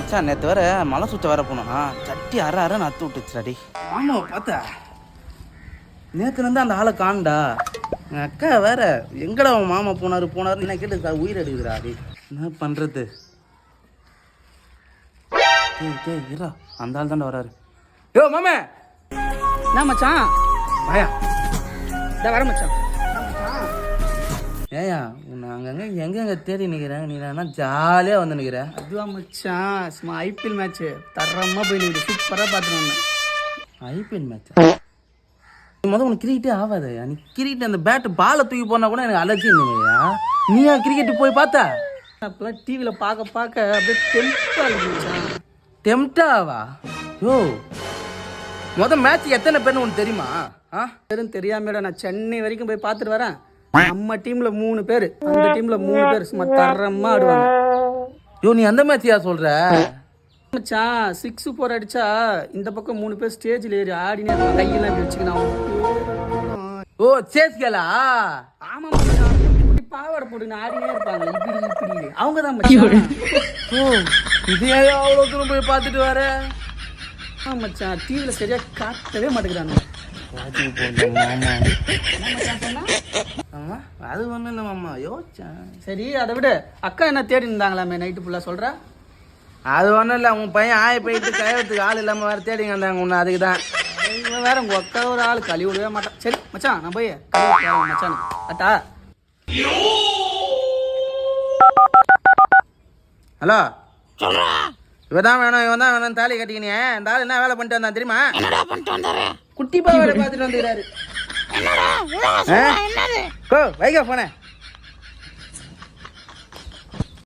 மச்சான் நேற்று வேற மலை சுற்ற வேற போனோம்னா சட்டி அரை நத்து விட்டுச்சுடாடி. ஆமாம் பார்த்தா நேற்றுலேருந்து அந்த ஆளை காண்டா. எங்கள் அக்கா வேற எங்கடா அவன் மாமா போனார் என்ன கேட்டு உயிர் எடுக்குறாடி. என்ன பண்ணுறது? இரா அந்த ஆள் தாண்டா வராரு. யோ மாமே என்ன மச்சான்? வாயா இதை வர மச்சான். ஏயா உன்னை அங்கங்கே எங்கெங்க தேடி நிற்கிறேன், நீ என்ன ஜாலியாக வந்து நிற்கிறேன். அதுதான் மச்சான், சும்மா ஐபிஎல் மேட்ச்சு தரமாக போய் நிற்குது, சூப்பராக பார்த்துட்டு வந்தேன். ஐபிஎல் மேட்ச் முதல் உனக்கு கிரிக்கெட்டே ஆகாது. நீ கிரிக்கெட் அந்த பேட்டு பாலை தூக்கி போனால் கூட எனக்கு அலர்ஜி இல்லையா? நீயா கிரிக்கெட்டு போய் பார்த்தா? அப்போலாம் டிவியில் பார்க்க அப்படியே டெம்ப்டாக இருந்துச்சான். டெம்ப்டாவா? யோ முதல் மேட்ச் எத்தனை பேர்னு உனக்கு தெரியுமா? பேரும் தெரியாமடா, நான் சென்னை வரைக்கும் போய் பார்த்துட்டு வரேன். நம்ம டீம்ல 3 பேர், அந்த டீம்ல 3 பேர் சும்மா தரமா ஆடுவாங்க. யோ நீ அந்த மேட்சியா சொல்ற? மச்சான் 6 4 அடிச்சா இந்த பக்கம் 3 பேர் ஸ்டேஜ்ல ஏறி ஆடினே இருப்பாங்க, கையெல்லாம் இப்படி வச்சுக்கணும். ஓ சேஸ்கலா? ஆமா மச்சான், இப்படி பாவாடை போட்டு ஆடினே இருப்பாங்க, இப்படி அவங்க தான் மச்சான். ஓ இதே அவ்வளோ தூரம் போய் பார்த்துட்டு வர? மச்சான் டிவில சரியா காட்டவே மாட்டேங்கிறாங்க. ஆமா அது ஒன்றும் இல்லை மாமா, யோசிச்சேன். சரி அதை விட அக்கா என்ன தேடி இருந்தாங்களாமே நைட்டு ஃபுல்லாக சொல்கிற? அது ஒன்றும் இல்லை, உன் பையன் ஆய போயிட்டு கையெழுத்துக்கு ஆள் இல்லாமல் வேறு தேடிங்க இருந்தாங்க உன்னை, அதுக்கு தான். இவன் வேற உங்கள் அக்கா ஒரு ஆள் கழுவி விடவே மாட்டான். சரி மச்சான் நான் போய் கழுவி மச்சான் அட்டா. ஹலோ இவன் தான் வேணும் தாலி கட்டிக்கினியே. இந்த ஆள் என்ன வேலை பண்ணிட்டு வந்தான் தெரியுமா? குட்டி பாவாடை பார்த்துட்டு வந்துக்கிறாரு. வைக்க போனேன்.